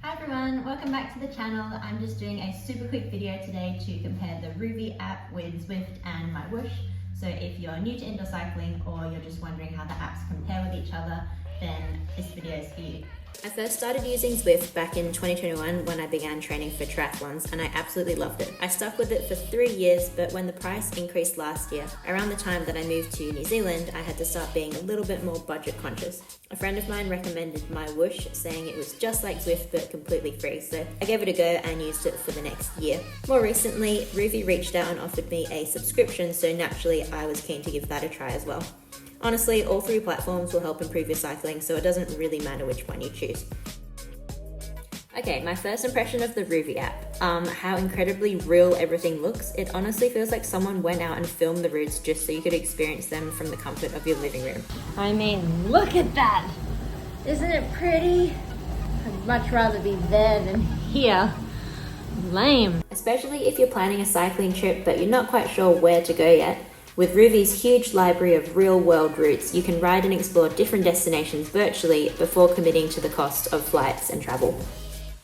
Hi everyone, welcome back to the channel. I'm just doing a super quick video today to compare the Rouvy app with Zwift and Mywhoosh. So if you're new to indoor cycling or you're just wondering how the apps compare with each other, then this video is for you. I first started using Zwift back in 2021 when I began training for triathlons, and I absolutely loved it. I stuck with it for 3 years, but when the price increased last year, around the time that I moved to New Zealand, I had to start being a little bit more budget conscious. A friend of mine recommended Mywhoosh, saying it was just like Zwift but completely free, so I gave it a go and used it for the next year. More recently, Rouvy reached out and offered me a subscription, so naturally I was keen to give that a try as well. Honestly, all three platforms will help improve your cycling, so it doesn't really matter which one you choose. Okay, my first impression of the Rouvy app. How incredibly real everything looks. It honestly feels like someone went out and filmed the routes just so you could experience them from the comfort of your living room. I mean, look at that! Isn't it pretty? I'd much rather be there than here. Lame. Especially if you're planning a cycling trip but you're not quite sure where to go yet. With Rouvy's huge library of real-world routes, you can ride and explore different destinations virtually before committing to the cost of flights and travel.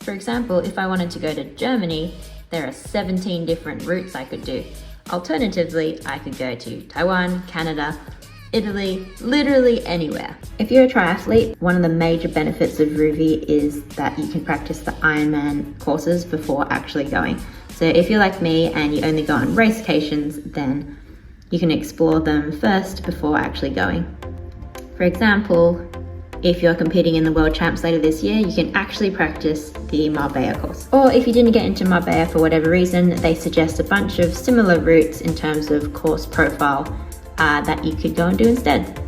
For example, if I wanted to go to Germany, there are 17 different routes I could do. Alternatively, I could go to Taiwan, Canada, Italy, literally anywhere. If you're a triathlete, one of the major benefits of Rouvy is that you can practice the Ironman courses before actually going. So if you're like me and you only go on race occasions, then you can explore them first before actually going. For example, if you're competing in the World Champs later this year, you can actually practice the Marbella course. Or if you didn't get into Marbella for whatever reason, they suggest a bunch of similar routes in terms of course profile that you could go and do instead.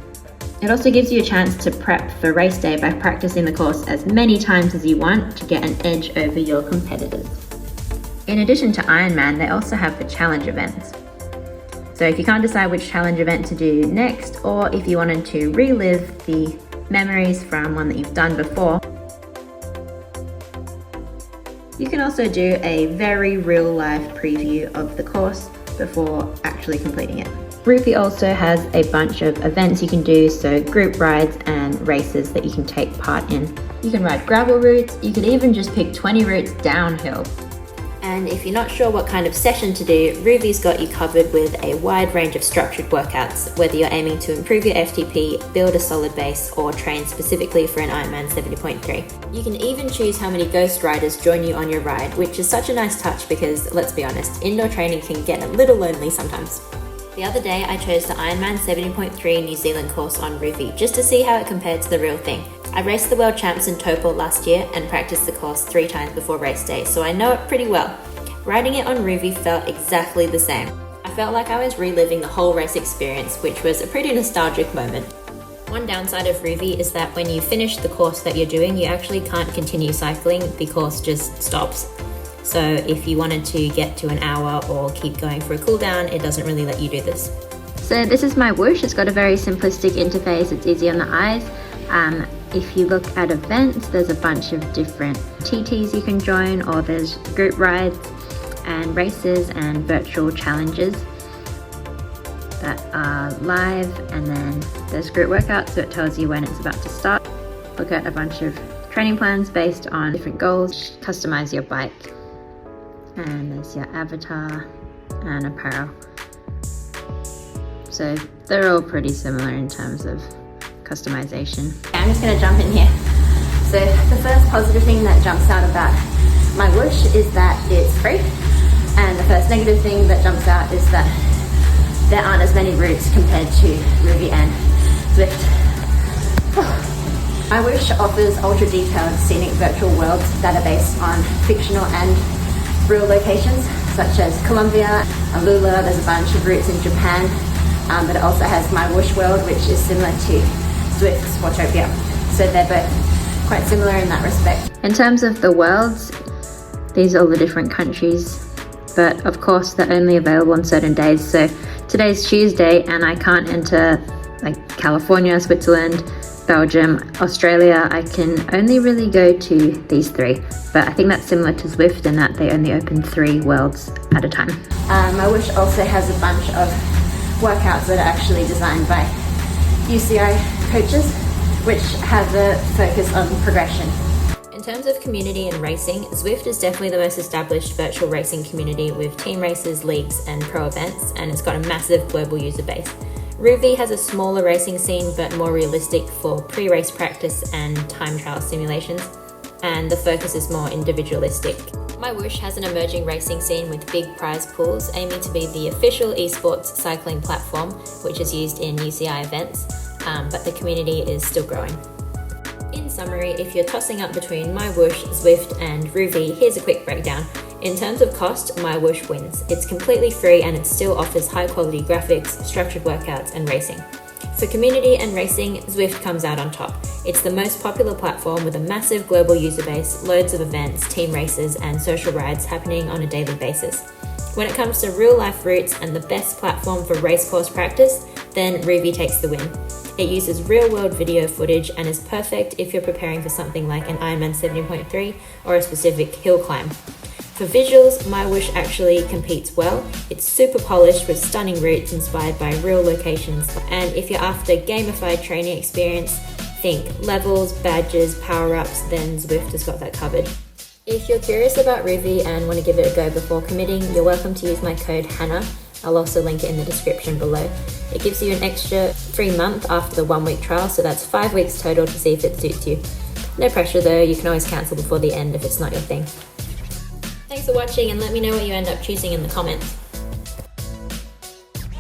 It also gives you a chance to prep for race day by practicing the course as many times as you want to get an edge over your competitors. In addition to Ironman, they also have the challenge events. So if you can't decide which challenge event to do next, or if you wanted to relive the memories from one that you've done before, you can also do a very real-life preview of the course before actually completing it. Rouvy also has a bunch of events you can do, so group rides and races that you can take part in. You can ride gravel routes, you could even just pick 20 routes downhill. And if you're not sure what kind of session to do, Rouvy's got you covered with a wide range of structured workouts, whether you're aiming to improve your FTP, build a solid base, or train specifically for an Ironman 70.3. You can even choose how many ghost riders join you on your ride, which is such a nice touch because, let's be honest, indoor training can get a little lonely sometimes. The other day, I chose the Ironman 70.3 New Zealand course on Rouvy just to see how it compared to the real thing. I raced the World Champs in Topol last year and practiced the course 3 times before race day, so I know it pretty well. Riding it on Rouvy felt exactly the same. I felt like I was reliving the whole race experience, which was a pretty nostalgic moment. One downside of Rouvy is that when you finish the course that you're doing, you actually can't continue cycling, the course just stops. So if you wanted to get to an hour or keep going for a cool down, it doesn't really let you do this. So this is Mywhoosh. It's got a very simplistic interface, it's easy on the eyes. If you look at events, there's a bunch of different TTs you can join, or there's group rides and races and virtual challenges that are live, and then there's group workouts, so it tells you when it's about to start. Look at a bunch of training plans based on different goals, customize your bike, and there's your avatar and apparel. So they're all pretty similar in terms of customization. I'm just going to jump in here. So the first positive thing that jumps out about Mywhoosh is that it's free, and the first negative thing that jumps out is that there aren't as many routes compared to Rouvy and Zwift. Mywhoosh offers ultra-detailed scenic virtual worlds that are based on fictional and real locations such as Colombia, Alula. There's a bunch of routes in Japan, but it also has Mywhoosh World, which is similar to Zwift's Watopia. So they're both quite similar in that respect. In terms of the worlds, these are all the different countries, but of course they're only available on certain days. So today's Tuesday and I can't enter like California, Switzerland, Belgium, Australia. I can only really go to these 3, but I think that's similar to Zwift in that they only open 3 worlds at a time. Mywhoosh also has a bunch of workouts that are actually designed by UCI coaches, which have a focus on progression. In In terms of community and racing, Zwift is definitely the most established virtual racing community with team races, leagues, and pro events, and it's got a massive global user base. Rouvy has a smaller racing scene but more realistic for pre-race practice and time trial simulations, and the focus is more individualistic. Mywhoosh has an emerging racing scene with big prize pools, aiming to be the official esports cycling platform, which is used in UCI events, but the community is still growing. In summary, if you're tossing up between Mywhoosh, Zwift, and Rouvy, here's a quick breakdown. In terms of cost, Mywhoosh wins. It's completely free and it still offers high-quality graphics, structured workouts, and racing. For community and racing, Zwift comes out on top. It's the most popular platform with a massive global user base, loads of events, team races, and social rides happening on a daily basis. When it comes to real-life routes and the best platform for racecourse practice, then Rouvy takes the win. It uses real-world video footage and is perfect if you're preparing for something like an Ironman 70.3 or a specific hill climb. For visuals, Mywhoosh actually competes well. It's super polished with stunning routes inspired by real locations. And if you're after gamified training experience, think levels, badges, power-ups, then Zwift has got that covered. If you're curious about Rouvy and want to give it a go before committing, you're welcome to use my code HANNAH. I'll also link it in the description below. It gives you an extra free month after the 1 week trial, so that's 5 weeks total to see if it suits you. No pressure though, you can always cancel before the end if it's not your thing. Thanks for watching and let me know what you end up choosing in the comments.